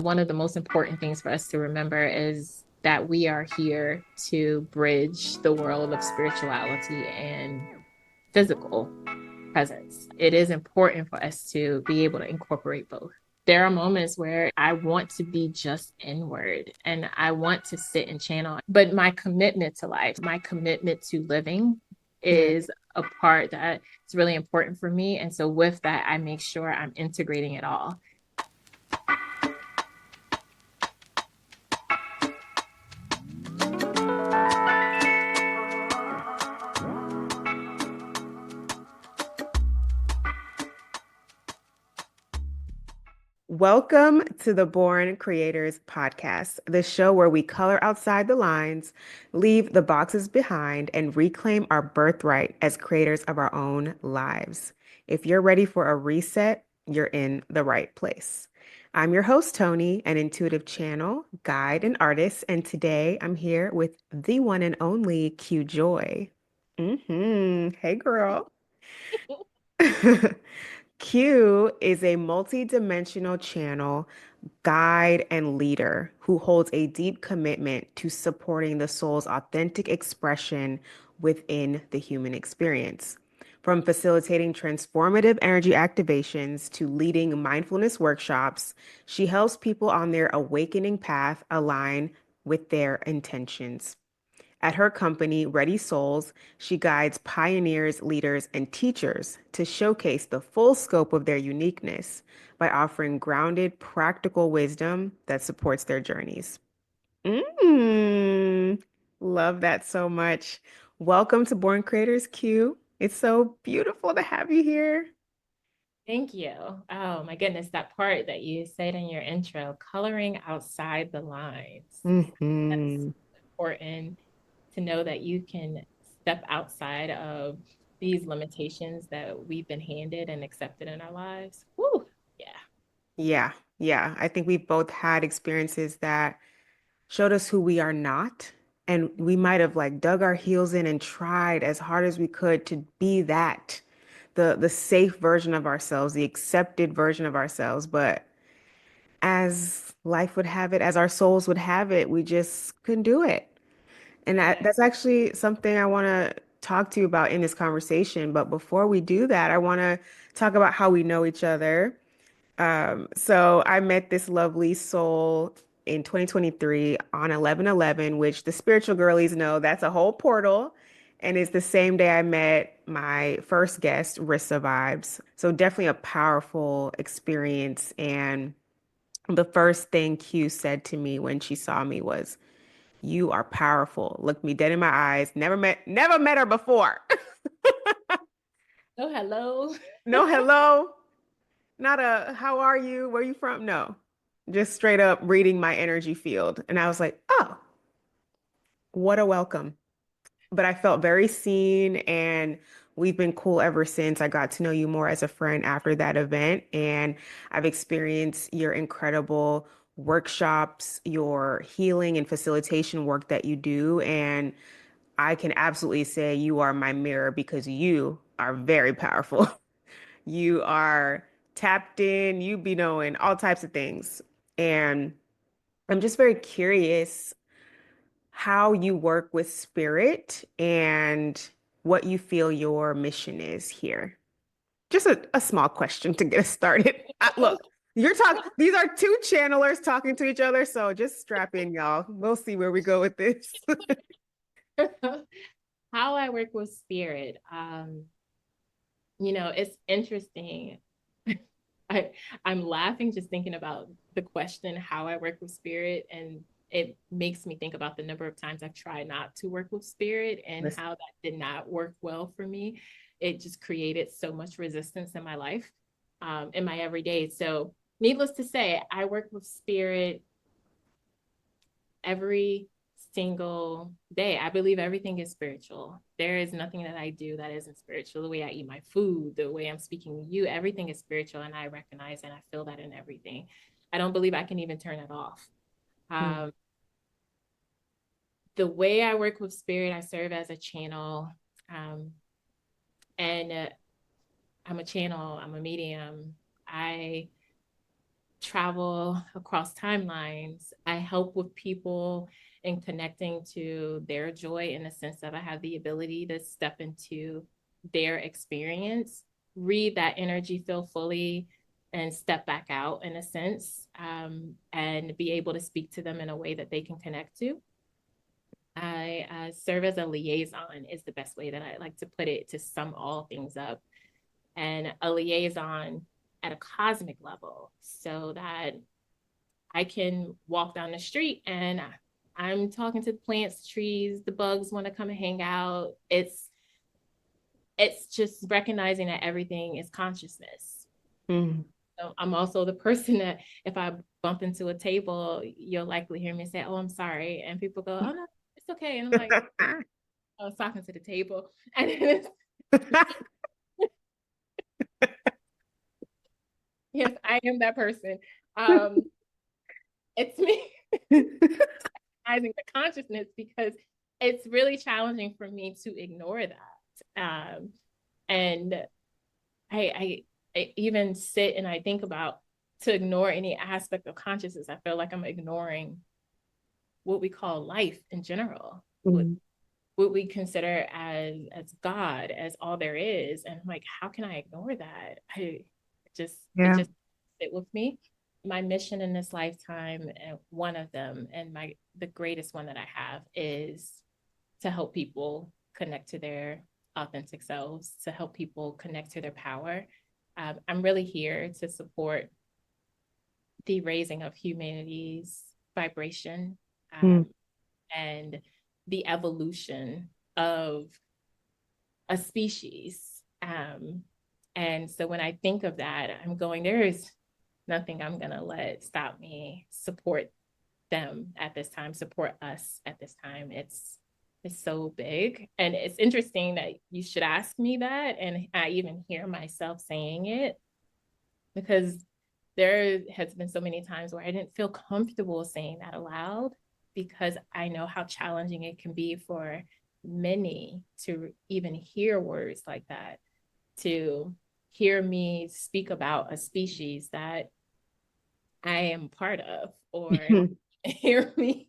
One of the most important things for us to remember is that we are here to bridge the world of spirituality and physical presence. It is important for us to be able to incorporate both. There are moments where I want to be just inward and I want to sit and channel, but my commitment to life, my commitment to living Yeah. is a part that is really important for me. And so with that, I make sure I'm integrating it all. Welcome to the Born Creators Podcast, the show where we color outside the lines, leave the boxes behind, and reclaim our birthright as creators of our own lives. If you're ready for a reset, you're in the right place. I'm your host, Toni, an intuitive channel, guide, and artist, and today I'm here with the one and only Cue Joy. Hey, girl. Q is a multi-dimensional channel, guide, and leader who holds a deep commitment to supporting the soul's authentic expression within the human experience. From facilitating transformative energy activations to leading mindfulness workshops, she helps people on their awakening path align with their intentions. At her company, Ready Souls, she guides pioneers, leaders, and teachers to showcase the full scope of their uniqueness by offering grounded, practical wisdom that supports their journeys. Mm, love that so much. Welcome to Born Creators Q. It's so beautiful to have you here. Thank you. Oh my goodness, that part that you said in your intro, coloring outside the lines. That's Hmm. important to know that you can step outside of these limitations that we've been handed and accepted in our lives. Woo, yeah. Yeah, yeah. I think we've both had experiences that showed us who we are not. And we might have like dug our heels in and tried as hard as we could to be that, the safe version of ourselves, the accepted version of ourselves. But as life would have it, as our souls would have it, we just couldn't do it. And Yeah. that's actually something I want to talk to you about in this conversation. But before we do that, I want to talk about how we know each other. So I met this lovely soul in 2023 on 11/11, which the spiritual girlies know that's a whole portal. And it's the same day I met my first guest, Rissa Vibes. So definitely a powerful experience. And the first thing Q said to me when she saw me was, "You are powerful." Looked me dead in my eyes. Never met her before. Oh, hello. No hello. Not a how are you? Where you from? No. Just straight up reading my energy field. And I was like, oh, what a welcome. But I felt very seen and we've been cool ever since. I got to know you more as a friend after that event. And I've experienced your incredible workshops, your healing and facilitation work that you do. And I can absolutely say you are my mirror because you are very powerful. You are tapped in, you be knowing all types of things. And I'm just very curious how you work with spirit and what you feel your mission is here. Just a small question to get us started. Look, these are two channelers talking to each other, so just strap in, y'all. We'll see where we go with this. How I work with spirit. It's interesting. I I'm laughing just thinking about the question how I work with spirit, and it makes me think about the number of times I've tried not to work with spirit and Listen. how that did not work well for me. It just created so much resistance in my life, in my everyday. So, needless to say, I work with spirit every single day. I believe everything is spiritual. There is nothing that I do that isn't spiritual. The way I eat my food, the way I'm speaking to you, everything is spiritual. And I recognize and I feel that in everything. I don't believe I can even turn it off. Hmm. Um, the way I work with spirit, I serve as a channel. Um, and I'm a channel, I'm a medium. I travel across timelines. I help with people in connecting to their joy in the sense that I have the ability to step into their experience, read that energy field fully, and step back out in a sense, and be able to speak to them in a way that they can connect to. I serve as a liaison, is the best way that I like to put it to sum all things up. And a liaison at a cosmic level so that I can walk down the street and I'm talking to the plants, trees, the bugs want to come and hang out. It's just recognizing that everything is consciousness. Mm. So I'm also the person that if I bump into a table, you'll likely hear me say, "Oh, I'm sorry," and people go, "Oh no, it's okay," and I'm like, "I was talking to the table," and it's, yes, I am that person. Um, it's me recognizing the consciousness because it's really challenging for me to ignore that. And I even sit and I think about to ignore any aspect of consciousness. I feel like I'm ignoring what we call life in general, Mm. what we consider as God, as all there is. And I'm like, how can I ignore that? It Yeah. just sit with me. My mission in this lifetime, and one of them, and the greatest one that I have is to help people connect to their authentic selves, to help people connect to their power. I'm really here to support the raising of humanity's vibration, Mm. um, and the evolution of a species. And so when I think of that, I'm going, there is nothing I'm going to let stop me support them at this time, support us at this time. It's so big. And it's interesting that you should ask me that. And I even hear myself saying it because there has been so many times where I didn't feel comfortable saying that aloud because I know how challenging it can be for many to even hear words like that, to hear me speak about a species that I am part of, or hear me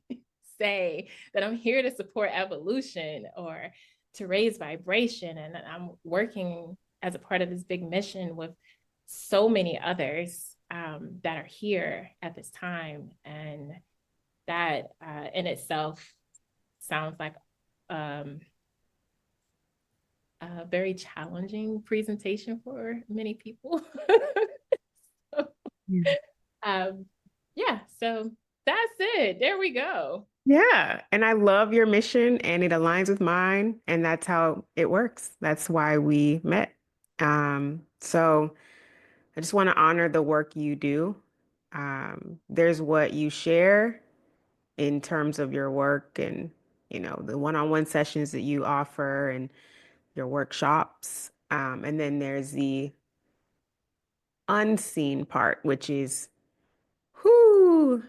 say that I'm here to support evolution or to raise vibration. And I'm working as a part of this big mission with so many others that are here at this time. And that in itself sounds like um, a very challenging presentation for many people. So, um, yeah, so that's it. There we go. Yeah, and I love your mission and it aligns with mine, and that's how it works. That's why we met. So I just want to honor the work you do. There's what you share in terms of your work and, the one-on-one sessions that you offer and your workshops. And then there's the unseen part, which is, whoo,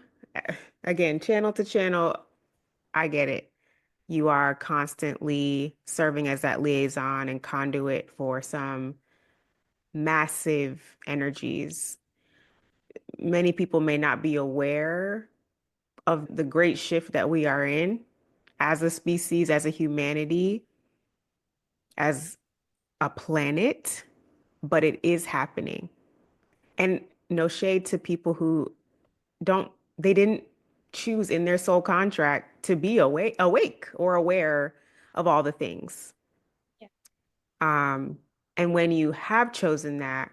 again, channel to channel. I get it. You are constantly serving as that liaison and conduit for some massive energies. Many people may not be aware of the great shift that we are in as a species, as a humanity, as a planet, but it is happening. And no shade to people who they didn't choose in their soul contract to be awake or aware of all the things. Yeah. Um, and when you have chosen that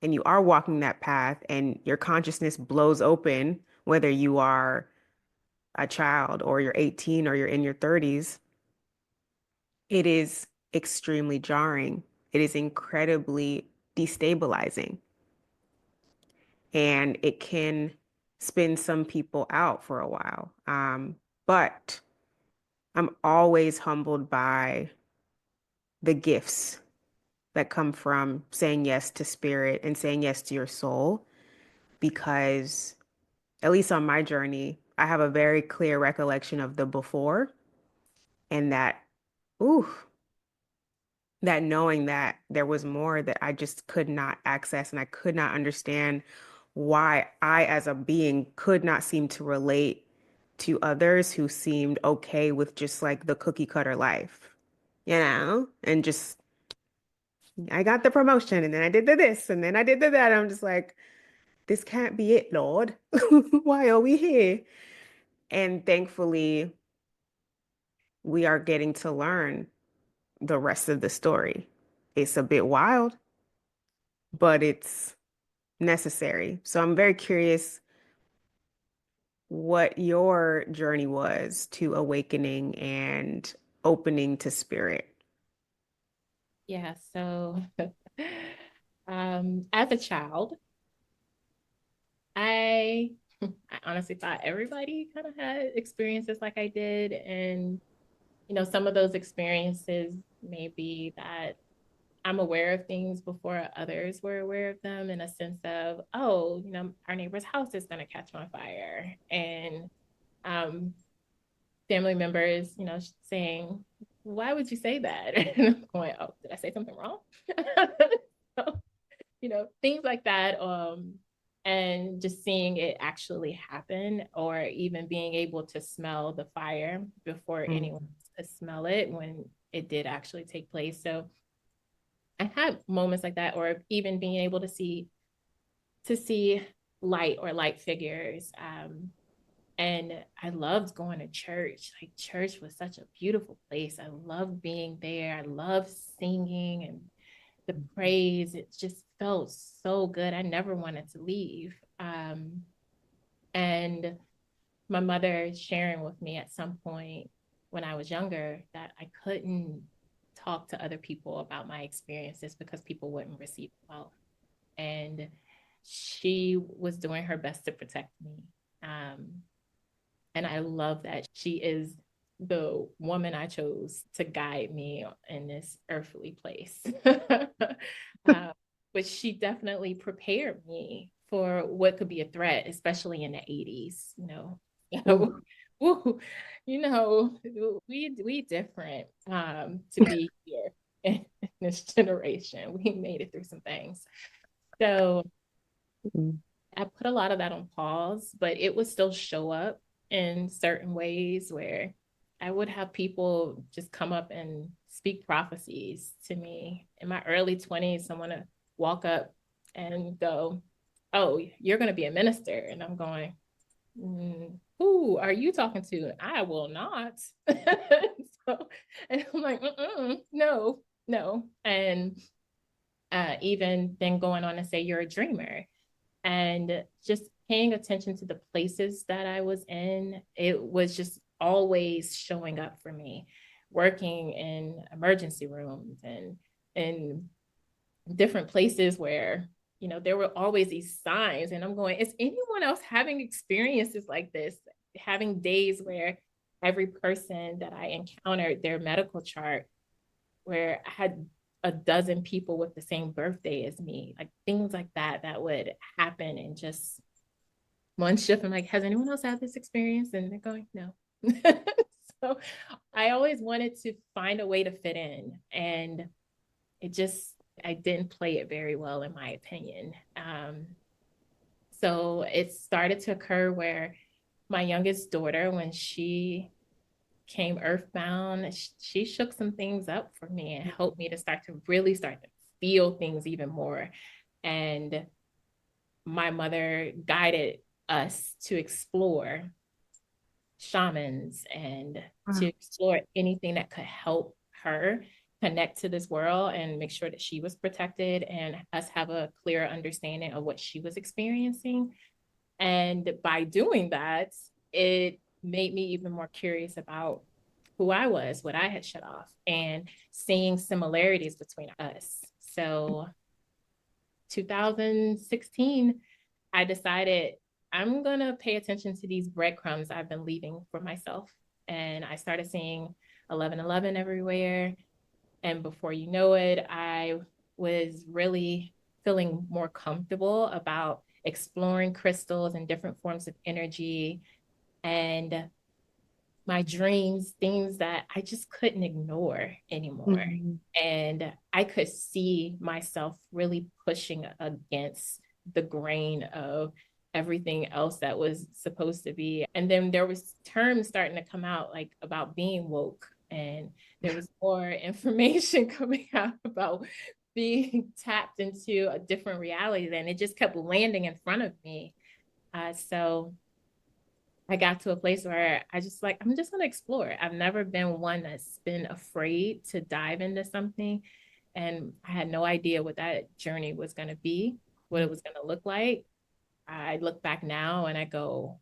and you are walking that path and your consciousness blows open, whether you are a child or you're 18 or you're in your 30s, it is extremely jarring. It is incredibly destabilizing. And it can spin some people out for a while. But I'm always humbled by the gifts that come from saying yes to spirit and saying yes to your soul, because at least on my journey, I have a very clear recollection of the before and ooh, that knowing that there was more that I just could not access and I could not understand why I, as a being, could not seem to relate to others who seemed okay with just like the cookie cutter life, and just I got the promotion and then I did the this and then I did the that. I'm just like, this can't be it, Lord. Why are we here? And thankfully, we are getting to learn the rest of the story. It's a bit wild, but it's necessary. So I'm very curious what your journey was to awakening and opening to spirit. Yeah, so as a child, I I honestly thought everybody kind of had experiences like I did. And, some of those experiences may be that I'm aware of things before others were aware of them, in a sense of, oh, our neighbor's house is going to catch on fire. And um, family members, saying, why would you say that? And I'm going, oh, did I say something wrong? So, things like that. And just seeing it actually happen, or even being able to smell the fire before Mm, anyone could smell it when it did actually take place. So I had moments like that, or even being able to see light or light figures. And I loved going to church. Like, church was such a beautiful place. I loved being there. I loved singing and the praise. It just felt so good. I never wanted to leave. And my mother sharing with me at some point when I was younger that I couldn't talk to other people about my experiences because people wouldn't receive it well. And she was doing her best to protect me. Um, and I love that she is the woman I chose to guide me in this earthly place. But she definitely prepared me for what could be a threat, especially in the 80s, mm, So, woo, we different to be here in this generation. We made it through some things. So mm, I put a lot of that on pause, but it would still show up in certain ways where I would have people just come up and speak prophecies to me. In my early 20s, someone would walk up and go, oh, you're going to be a minister. And I'm going, who are you talking to? I will not. So, and I'm like, no, no. And even then going on to say, you're a dreamer, and just paying attention to the places that I was in, it was just always showing up for me, working in emergency rooms and in different places where, there were always these signs. And I'm going, is anyone else having experiences like this? Having days where every person that I encountered, their medical chart, where I had a dozen people with the same birthday as me, like things like that, that would happen in just one shift. I'm like, has anyone else had this experience? And they're going, no. So I always wanted to find a way to fit in. And it just, I didn't play it very well, in my opinion. So it started to occur where my youngest daughter, when she came earthbound, she shook some things up for me and helped me to start to feel things even more. And my mother guided us to explore shamans and to wow. explore anything that could help her connect to this world and make sure that she was protected and us have a clearer understanding of what she was experiencing. And by doing that, it made me even more curious about who I was, what I had shut off, and seeing similarities between us. So 2016, I decided I'm going to pay attention to these breadcrumbs I've been leaving for myself. And I started seeing 1111 everywhere. And before you know it, I was really feeling more comfortable about exploring crystals and different forms of energy and my dreams, things that I just couldn't ignore anymore. Mm, And I could see myself really pushing against the grain of everything else that was supposed to be. And then there was terms starting to come out like about being woke, and there was more information coming out about being tapped into a different reality. Then it just kept landing in front of me. So I got to a place where I just like, I'm just going to explore. I've never been one that's been afraid to dive into something. And I had no idea what that journey was going to be, what it was going to look like. I look back now and I go,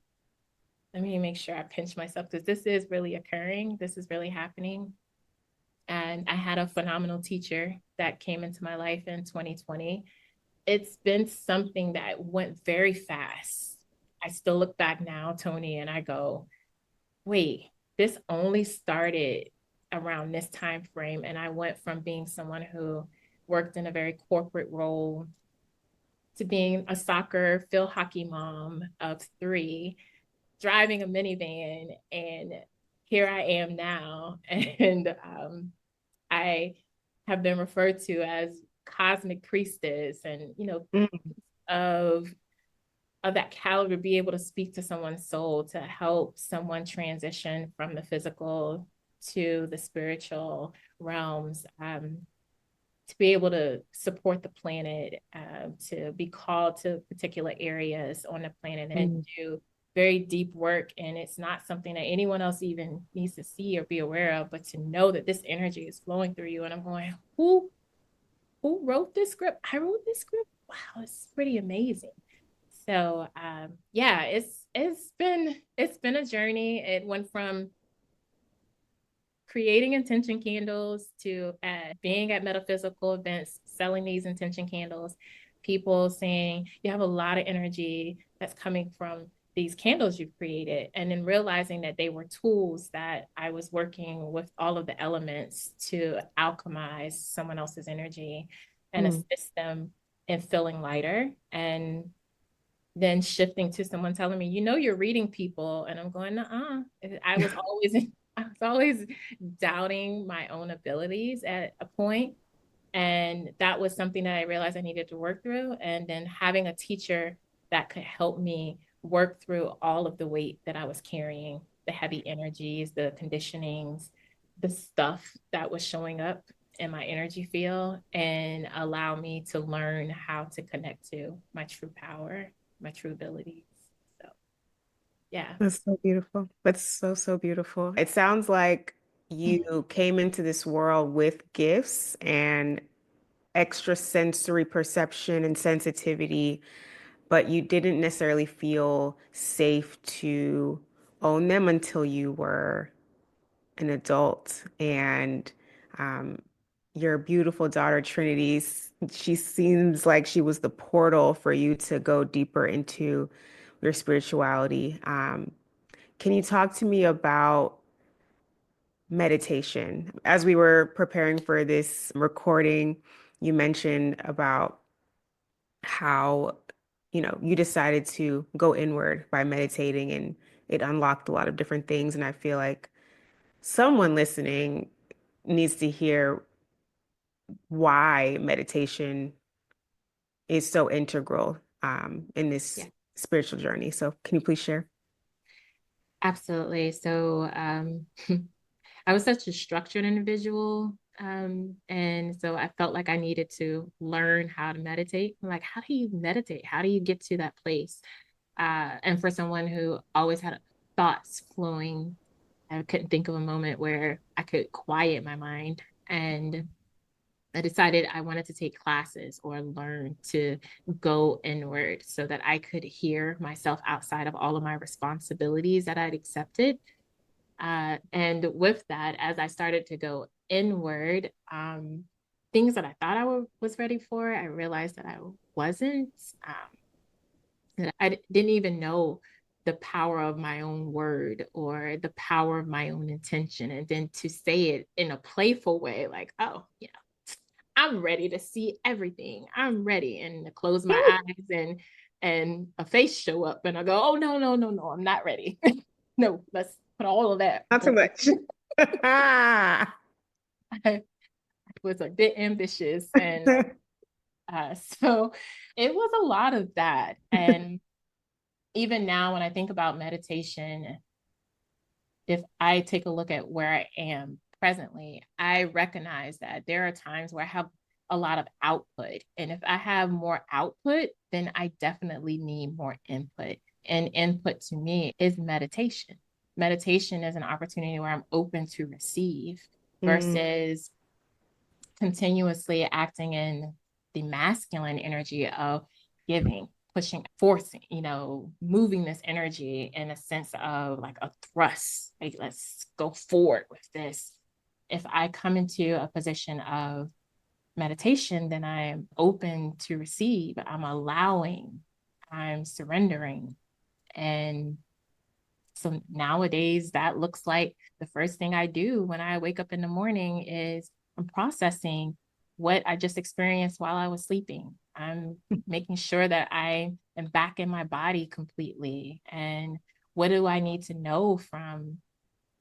let me make sure I pinch myself because this is really occurring. This is really happening. And I had a phenomenal teacher that came into my life in 2020. It's been something that went very fast. I still look back now, Toni, and I go, wait, this only started around this time frame. And I went from being someone who worked in a very corporate role to being a soccer field hockey mom of three, driving a minivan. And here I am now. And I have been referred to as cosmic priestess and, Mm, of that caliber, be able to speak to someone's soul, to help someone transition from the physical to the spiritual realms, to be able to support the planet, to be called to particular areas on the planet and mm, do very deep work. And it's not something that anyone else even needs to see or be aware of, but to know that this energy is flowing through you. And I'm going, who wrote this script? I wrote this script. Wow, it's pretty amazing. So yeah, it's been a journey. It went from creating intention candles to being at metaphysical events, selling these intention candles, people saying you have a lot of energy that's coming from these candles you've created, and then realizing that they were tools that I was working with all of the elements to alchemize someone else's energy and mm. assist them in feeling lighter. And then shifting to someone telling me, you're reading people. And I'm going, I was always, I was always doubting my own abilities at a point. And that was something that I realized I needed to work through. And then having a teacher that could help me work through all of the weight that I was carrying, the heavy energies, the conditionings, the stuff that was showing up in my energy field, and allow me to learn how to connect to my true power, my true abilities. So, yeah. That's so beautiful. That's so, so beautiful. It sounds like you came into this world with gifts and extra sensory perception and sensitivity, but you didn't necessarily feel safe to own them until you were an adult. And um, your beautiful daughter, Trinity, she seems like she was the portal for you to go deeper into your spirituality. Can you talk to me about meditation? As we were preparing for this recording, you mentioned about how, you decided to go inward by meditating and it unlocked a lot of different things. And I feel like someone listening needs to hear why meditation is so integral in Yeah, this spiritual journey. So can you please share? absolutely. So, I was such a structured individual. And so I felt like I needed to learn how to meditate. Like, how do you meditate? How do you get to that place? And for someone who always had thoughts flowing, I couldn't think of a moment where I could quiet my mind. And I decided I wanted to take classes or learn to go inward so that I could hear myself outside of all of my responsibilities that I'd accepted. And with that, as I started to go inward, things that I thought was ready for, I realized that I wasn't. That I didn't even know the power of my own word or the power of my own intention. And then to say it in a playful way, like, oh, I'm ready to see everything. I'm ready. And to close my eyes and a face show up and I go, oh no, no, no, no, I'm not ready. No, let's put all of that. Not too much. I was a bit ambitious and So it was a lot of that. And even now, when I think about meditation, if I take a look at where I am presently, I recognize that there are times where I have a lot of output. And if I have more output, then I definitely need more input. And input to me is meditation. Meditation is an opportunity where I'm open to receive Mm, versus continuously acting in the masculine energy of giving, pushing, forcing, moving this energy in a sense of like a thrust, like let's go forward with this. If I come into a position of meditation, then I'm open to receive, I'm allowing, I'm surrendering. And so nowadays, that looks like the first thing I do when I wake up in the morning is I'm processing what I just experienced while I was sleeping. I'm making sure that I am back in my body completely. And what do I need to know from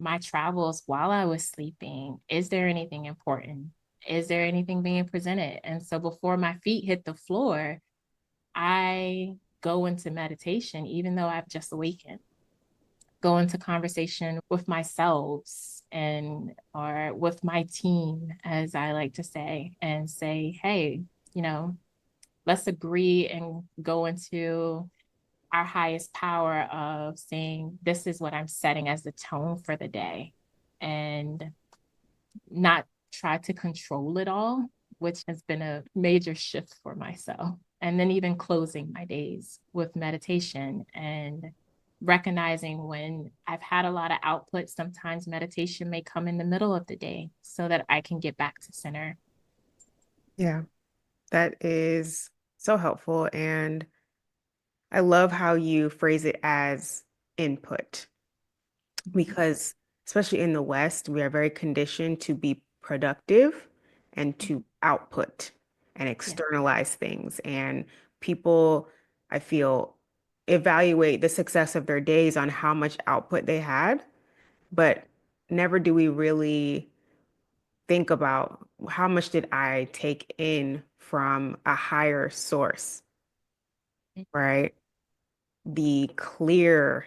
my travels while I was sleeping? Is there anything important? Is there anything being presented? And so before my feet hit the floor, I go into meditation, even though I've just awakened, go into conversation with myself and or with my team, as I like to say, and say, hey, you know, let's agree and go into our highest power of saying, this is what I'm setting as the tone for the day. And not try to control it all, which has been a major shift for myself. And then even closing my days with meditation and recognizing when I've had a lot of output, sometimes meditation may come in the middle of the day so that I can get back to center. yeah, that is so helpful. And I love how you phrase it as input, because especially in the West, we are very conditioned to be productive and to output and Yeah. externalize things. And people, I feel, evaluate the success of their days on how much output they had, but never do we really think about how much did I take in from a higher source, right? The clear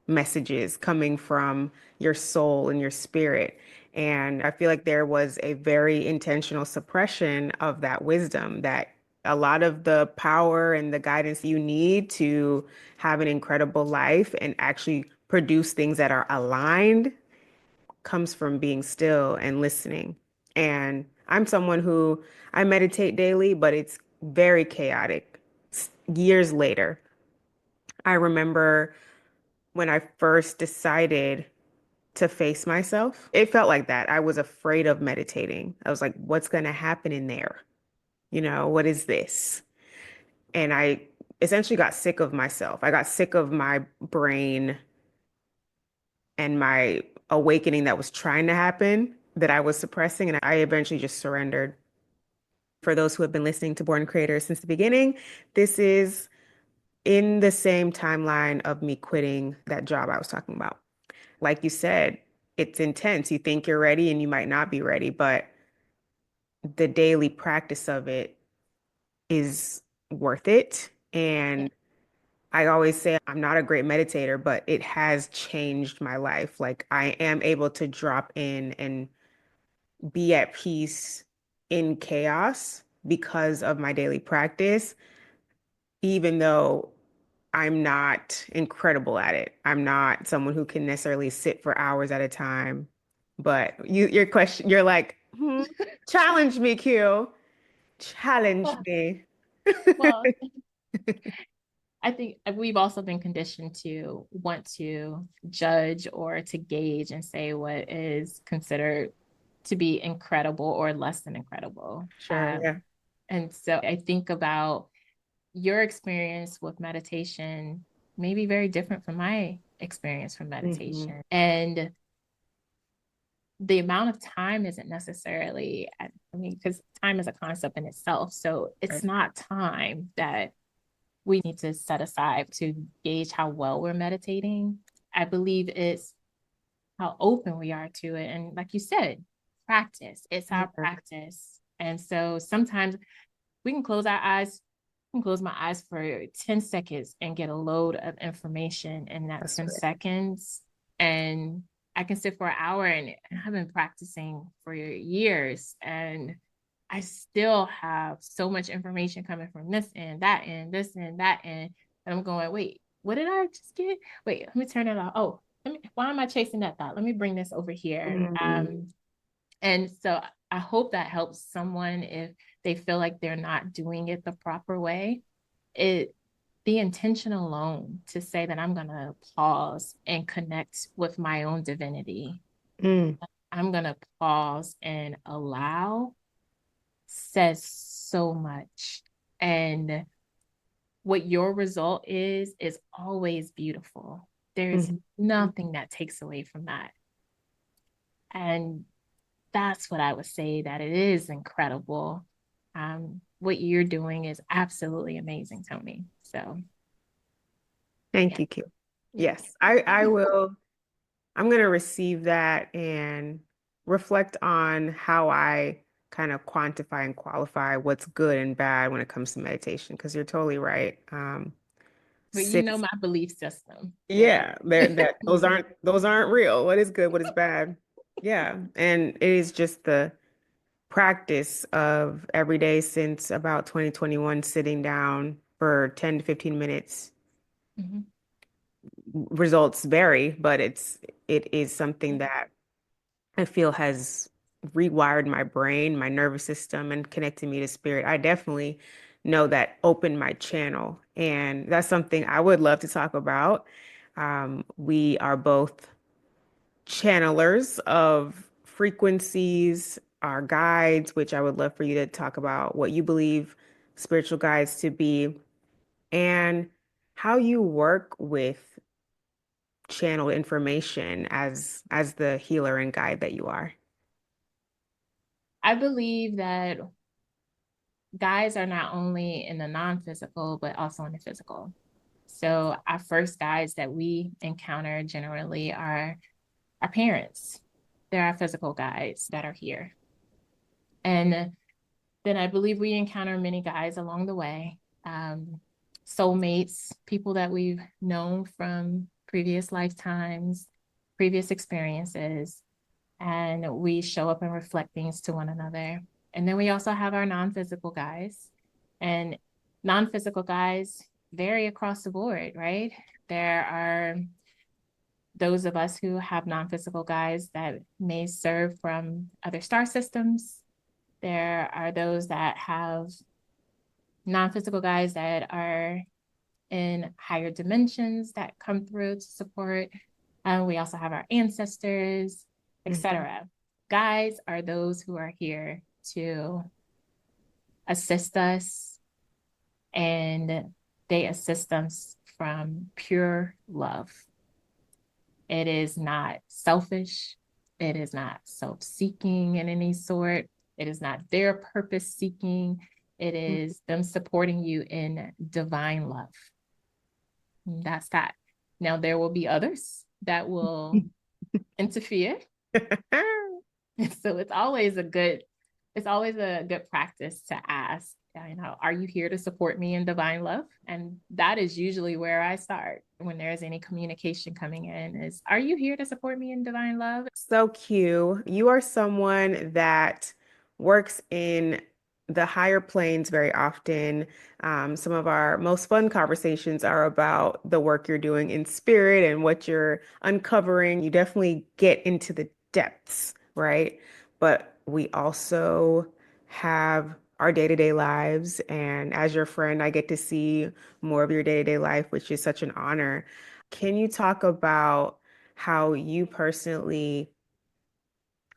messages coming from your soul and your spirit. And I feel like there was a very intentional suppression of that wisdom, that a lot of the power and the guidance you need to have an incredible life and actually produce things that are aligned comes from being still and listening. And I'm someone who I meditate daily, but it's very chaotic. Years later, I remember when I first decided to face myself, it felt like that. I was afraid of meditating. I was like, what's going to happen in there? What is this? And I essentially got sick of myself. I got sick of my brain and my awakening that was trying to happen that I was suppressing. And I eventually just surrendered. For those who have been listening to Born Creators since the beginning, this is in the same timeline of me quitting that job I was talking about. Like you said, it's intense. You think you're ready and you might not be ready, but the daily practice of it is worth it. Yeah. And I always say I'm not a great meditator, but it has changed my life. Like I am able to drop in and be at peace in chaos because of my daily practice, even though I'm not incredible at it. I'm not someone who can necessarily sit for hours at a time. But your question, you're like, challenge me, Q. Challenge Well, me. well, I think we've also been conditioned to want to judge or to gauge and say what is considered to be incredible or less than incredible. Sure, yeah. And so I think about your experience with meditation may be very different from my experience from Hmm. meditation. And the amount of time isn't necessarily, I mean, because time is a concept in itself. So it's Right. not time that we need to set aside to gauge how well we're meditating. I believe it's how open we are to it. And like you said, practice, it's our Yeah. practice. And so sometimes we can close our eyes. I can close my eyes for 10 seconds and get a load of information in that That's 10 right. seconds. And I can sit for an hour, and I've been practicing for years, and I still have so much information coming from this end, that end, this end, that end. And I'm going, wait, what did I just get? Wait, let me turn it off. Oh, why am I chasing that thought? Let me bring this over here. Mm, And so I hope that helps someone if they feel like they're not doing it the proper way. It The intention alone to say that I'm going to pause and connect with my own divinity. mm, I'm going to pause and allow says so much. And what your result is always beautiful. There's mhm. nothing that takes away from that. And that's what I would say, that it is incredible. What you're doing is absolutely amazing, Toni. So Thank yeah. you, Q. Yes, I will. I'm going to receive that and reflect on how I kind of quantify and qualify what's good and bad when it comes to meditation, because you're totally right. But you know Six, my belief system. So yeah, that those aren't real. What is good? What is bad? Yeah, and it is just the practice of every day since about 2021, sitting down for 10 to 15 minutes. mhm. Results vary, but it is something that I feel has rewired my brain, my nervous system, and connected me to spirit. I definitely know that opened my channel, and that's something I would love to talk about. We are both channelers of frequencies, our guides, which I would love for you to talk about what you believe spiritual guides to be, and how you work with channeled information as the healer and guide that you are. I believe that guides are not only in the non-physical, but also in the physical. So our first guides that we encounter generally are our parents. They're our physical guides that are here. And then I believe we encounter many guides along the way, soulmates, people that we've known from previous lifetimes, previous experiences, and we show up and reflect things to one another. And then we also have our non physical guides, and non physical guides vary across the board, right? There are those of us who have non physical guides that may serve from other star systems. There are those that have non physical guides that are in higher dimensions that come through to support. We also have our ancestors, Mhm. etc. Guides are those who are here to assist us, and they assist us from pure love. It is not selfish. It is not self seeking in any sort. It is not their purpose seeking. It is them supporting you in divine love. That's that. Now, there will be others that will interfere. So it's always a good practice to ask, are you here to support me in divine love? And that is usually where I start when there's any communication coming in is, are you here to support me in divine love? So cute. You are someone that works in the higher planes very often. Some of our most fun conversations are about the work you're doing in spirit and what you're uncovering. You definitely get into the depths, right? But we also have our day-to-day lives. And as your friend, I get to see more of your day-to-day life, which is such an honor. Can you talk about how you personally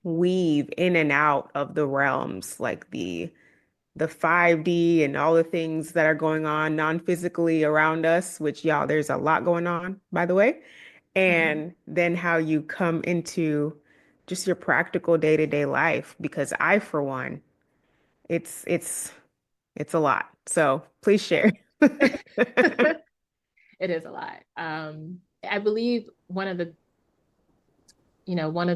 weave in and out of the realms, like the 5D and all the things that are going on non-physically around us, which y'all, there's a lot going on, by the way, Mhm. and then how you come into just your practical day-to-day life, because I, for one, it's a lot. So please share. It is a lot. I believe one of the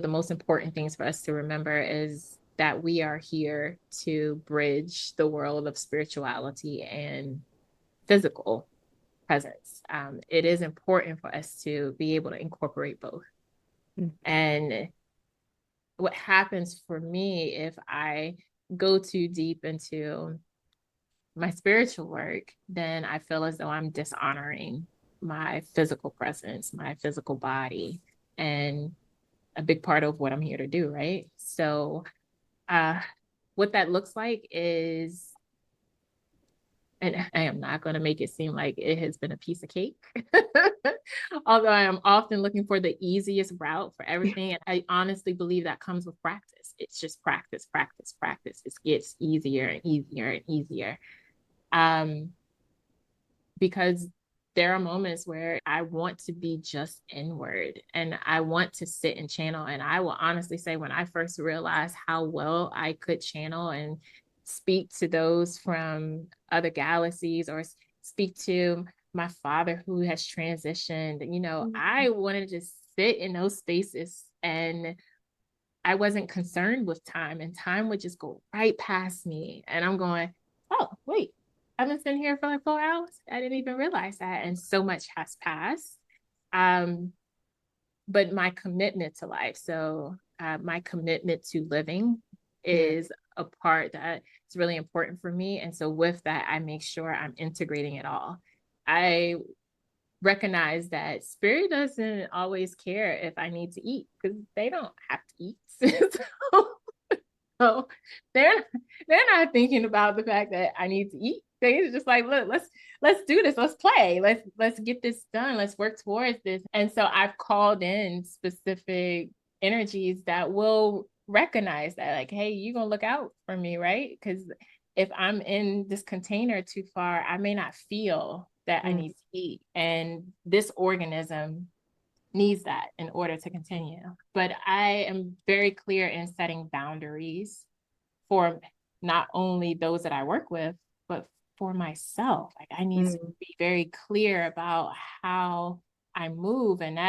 most important things for us to remember is that we are here to bridge the world of spirituality and physical presence. It is important for us to be able to incorporate both. Mm, And what happens for me if I go too deep into my spiritual work, then I feel as though I'm dishonoring my physical presence, my physical body, and a big part of what I'm here to do, right? So, uh, what that looks like is, and I am not going to make it seem like it has been a piece of cake, although I am often looking for the easiest route for everything. And I honestly believe that comes with practice. It's just practice, practice, practice. It gets easier and easier and easier. Um, because there are moments where I want to be just inward and I want to sit and channel. And I will honestly say, when I first realized how well I could channel and speak to those from other galaxies or speak to my father who has transitioned, I wanted to just sit in those spaces and I wasn't concerned with time, and time would just go right past me. And I'm going, oh, wait, I've been sitting here for like 4 hours. I didn't even realize that. And so much has passed. Um, but my commitment to life, so my commitment to living yeah. is a part that is really important for me. And so with that, I make sure I'm integrating it all. I recognize that spirit doesn't always care if I need to eat because they don't have to eat. So they're they're not thinking about the fact that I need to eat. They're just like, look, let's do this. Let's play. Let's get this done. Let's work towards this. And so I've called in specific energies that will recognize that, like, hey, you're gonna look out for me, right? Because if I'm in this container too far, I may not feel that I Mm, need to eat. And this organism needs that in order to continue. But I am very clear in setting boundaries for not only those that I work with, but for myself. Like I need to mm, be very clear about how I move, and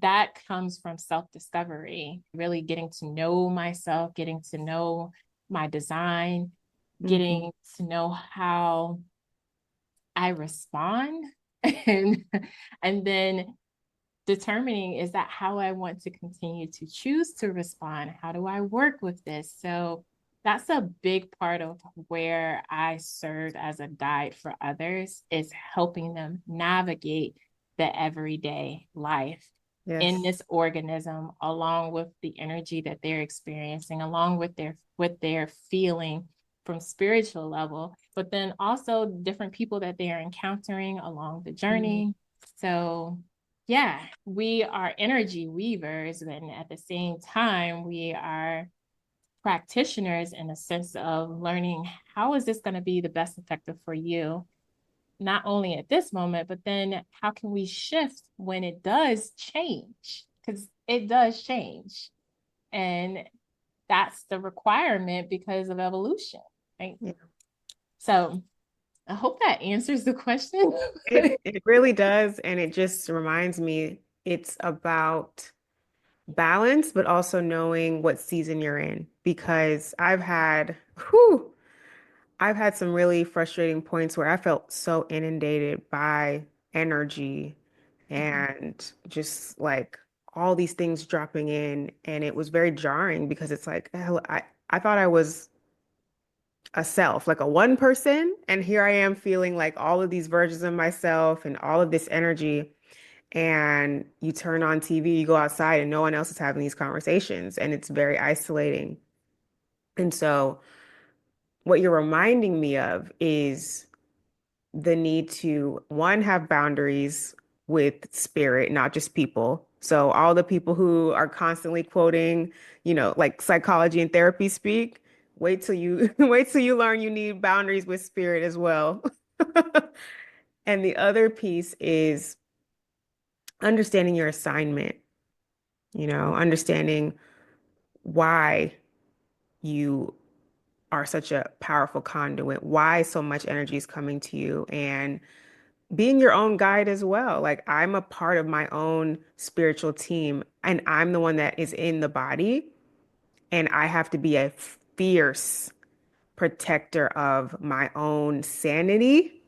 that comes from self-discovery, really getting to know myself, getting to know my design, mhm, getting to know how I respond and and then determining, is that how I want to continue to choose to respond? How do I work with this? So that's a big part of where I serve as a guide for others, is helping them navigate the everyday life in yes. this organism, along with the energy that they're experiencing, along with their feeling from spiritual level, but then also different people that they are encountering along the Mm, journey. So yeah, we are energy weavers, and at the same time, we are practitioners in the sense of learning, how is this going to be the best effective for you, not only at this moment, but then how can we shift when it does change? Because it does change. And that's the requirement because of evolution, right? yeah. So I hope that answers the question. It really does, and it just reminds me it's about balance, but also knowing what season you're in. Because I've had some really frustrating points where I felt so inundated by energy and just like all these things dropping in, and it was very jarring because it's like I thought I was a self, like a one person, and here I am feeling like all of these versions of myself and all of this energy. And you turn on TV, you go outside, and no one else is having these conversations, and it's very isolating. And so, what you're reminding me of is the need to, one, have boundaries with spirit, not just people. So, all the people who are constantly quoting, like psychology and therapy speak, wait till you wait till you learn you need boundaries with spirit as well. And the other piece is understanding your assignment, understanding why you are such a powerful conduit, why so much energy is coming to you, and being your own guide as well. Like I'm a part of my own spiritual team, and I'm the one that is in the body. And I have to be a fierce protector of my own sanity,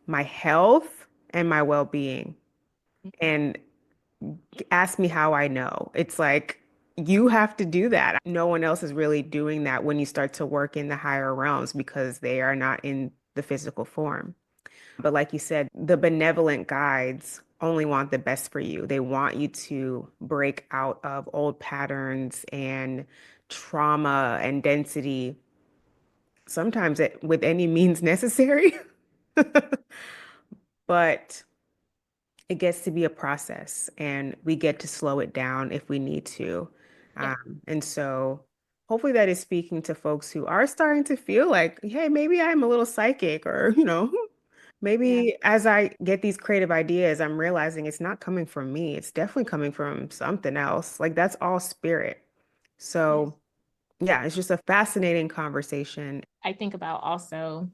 my health, and my well-being. And ask me how I know. It's like you have to do that. No one else is really doing that when you start to work in the higher realms because they are not in the physical form. But like you said, the benevolent guides only want the best for you. They want you to break out of old patterns and trauma and density, sometimes with any means necessary. But it gets to be a process and we get to slow it down if we need to. Yeah. And so hopefully that is speaking to folks who are starting to feel like, hey, maybe I'm a little psychic or, Yeah. maybe as I get these creative ideas, I'm realizing it's not coming from me. It's definitely coming from something else. Like that's all spirit. Yes. So yeah, it's just a fascinating conversation. I think about also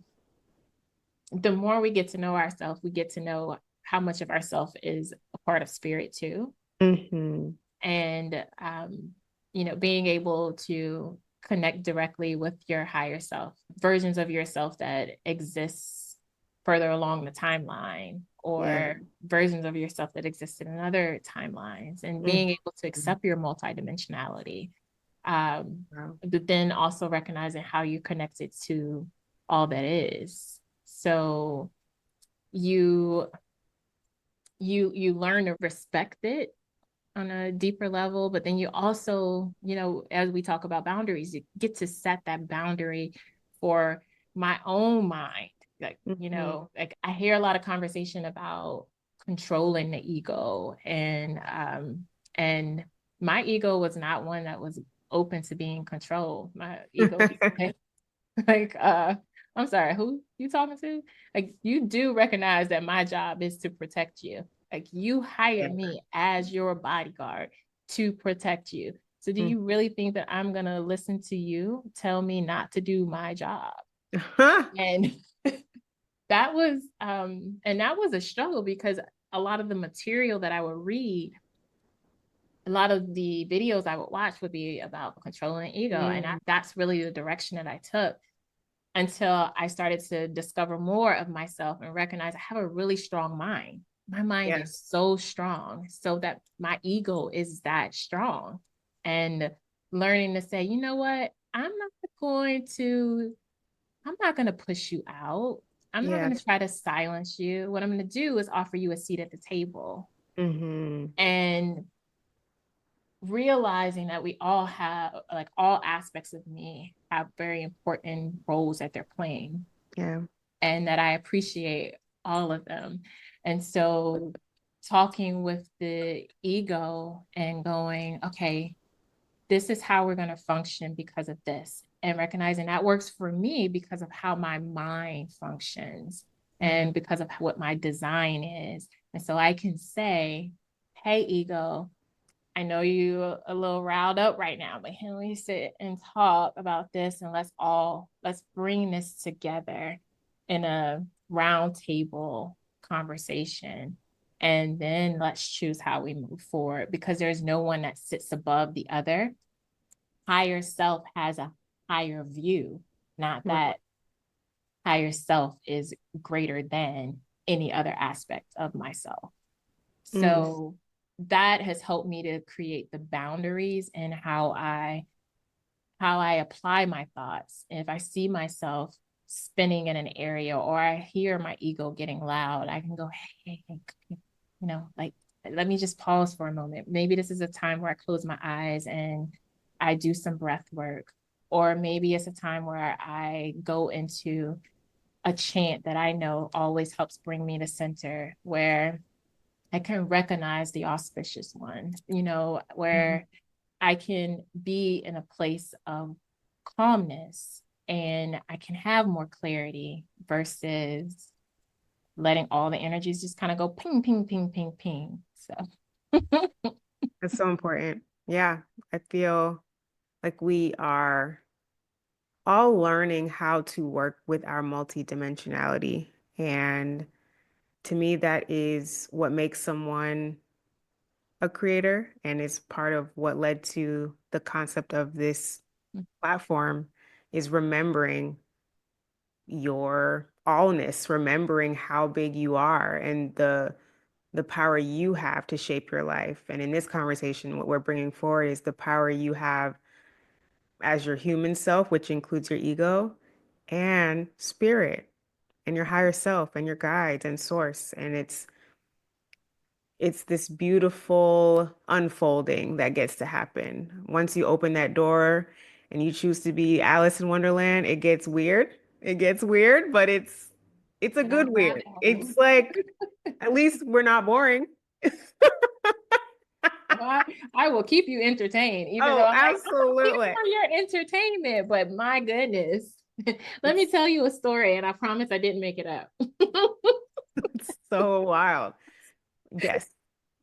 the more we get to know ourselves, we get to know how much of ourself is a part of spirit too. Hmm. And, being able to connect directly with your higher self, versions of yourself that exists further along the timeline, Yeah. or versions of yourself that exist in other timelines, and Mhm. being able to accept your multidimensionality. Wow. But then also recognizing how you connect it to all that is. So you you learn to respect it on a deeper level, but then you also, as we talk about boundaries, you get to set that boundary for my own mind. Like, Hmm. like I hear a lot of conversation about controlling the ego, and my ego was not one that was open to being controlled. My ego was like, I'm sorry, who you talking to? Like, you do recognize that my job is to protect you. Like, you Yeah. hired me as your bodyguard to protect you. So do Mm. you really think that I'm gonna listen to you tell me not to do my job? And that was a struggle, because a lot of the material that I would read, a lot of the videos I would watch would be about controlling ego. And Mm. that's really the direction that I took, until I started to discover more of myself and recognize I have a really strong mind. My mind Yeah. is so strong, so that my ego is that strong. And learning to say, you know what? Going to, I'm not going to push you out. I'm not Yeah. going to try to silence you. What I'm going to do is offer you a seat at the table. Hmm. And realizing that we all have, like, all aspects of me have very important roles that they're playing, Yeah. and that I appreciate all of them. And so talking with the ego and going, okay, this is how we're going to function because of this. And recognizing that works for me because of how my mind functions Mm. and because of what my design is. And so I can say, hey, ego, I know you a little riled up right now, but can we sit and talk about this, and let's bring this together in a round table conversation, and then let's choose how we move forward, because there's no one that sits above the other. Higher self has a higher view, not Right. that higher self is greater than any other aspect of myself. Mm. So that has helped me to create the boundaries in how I apply my thoughts. And if I see myself spinning in an area, or I hear my ego getting loud, I can go, hey, like, let me just pause for a moment. Maybe this is a time where I close my eyes and I do some breath work. Or maybe it's a time where I go into a chant that I know always helps bring me to center, where I can recognize the auspicious one, Mhm. where I can be in a place of calmness and I can have more clarity, versus letting all the energies just kind of go ping, ping, ping, ping, ping. So, That's so important. Yeah. I feel like we are all learning how to work with our multidimensionality. And to me, that is what makes someone a creator, and it's part of what led to the concept of this platform is remembering your allness, remembering how big you are and the power you have to shape your life. And in this conversation, what we're bringing forward is the power you have as your human self, which includes your ego and spirit and your higher self and your guides and source. And it's this beautiful unfolding that gets to happen. Once you open that door and you choose to be Alice in Wonderland, it gets weird. It gets weird, but it's a And I'm good not weird. It's Ellen. like at least we're not boring. Well, I will keep you entertained, even though Oh, I'm like, I'm here absolutely. for your entertainment. But my goodness, let me It's tell you a story, and I promise I didn't make it up. it's so wild. Yes.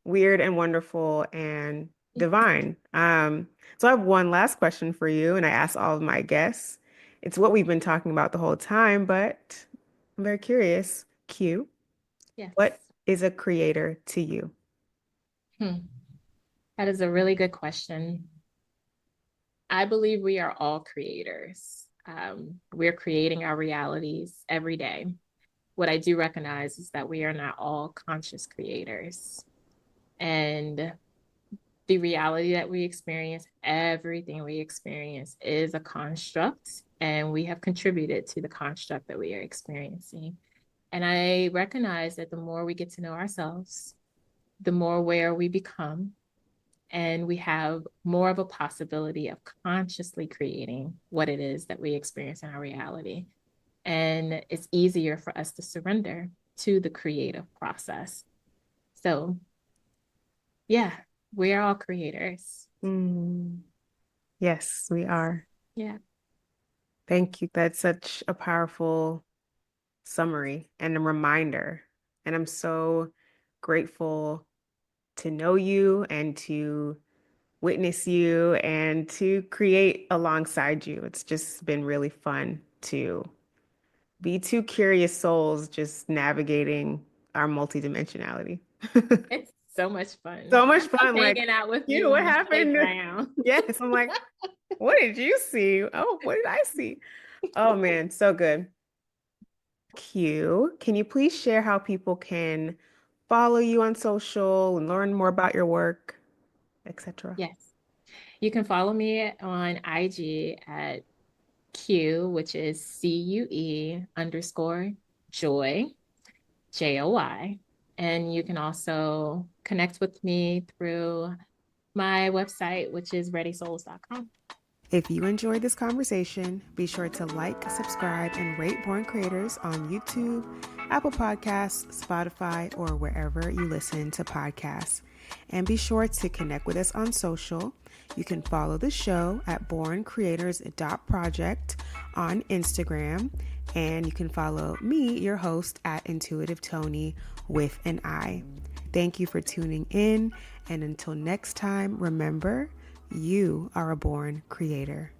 Weird and wonderful and divine. So I have one last question for you, and I ask all of my guests. It's what we've been talking about the whole time, but I'm very curious. Q, what Yes. is a creator to you? Hmm. That is a really good question. I believe we are all creators. We're creating our realities every day. What I do recognize is that we are not all conscious creators. And the reality that we experience, everything we experience is a construct, and we have contributed to the construct that we are experiencing. And I recognize that the more we get to know ourselves, the more aware we become, and we have more of a possibility of consciously creating what it is that we experience in our reality. And it's easier for us to surrender to the creative process. So, yeah, we're all creators. Mm, yes, we are. Yeah. Thank you. That's such a powerful summary and a reminder. And I'm so grateful to know you and to witness you and to create alongside you. It's just been really fun to be two curious souls just navigating our multidimensionality. It's so much fun. So much I love fun. Like, hanging out with you, you what on this happened? playground. Yes, I'm like, what did you see? Oh, what did I see? Oh man, so good. Q, can you please share how people can follow you on social and learn more about your work, etc.? Yes. You can follow me on IG at Q, which is CUE underscore joy, JOY. And you can also connect with me through my website, which is readysouls.com. If you enjoyed this conversation, be sure to like, subscribe, and rate Born Creators on YouTube, Apple Podcasts, Spotify, or wherever you listen to podcasts. And be sure to connect with us on social. You can follow the show at borncreators.project on Instagram. And you can follow me, your host, at Intuitive Toni with an I. Thank you for tuning in. And until next time, remember, you are a born creator.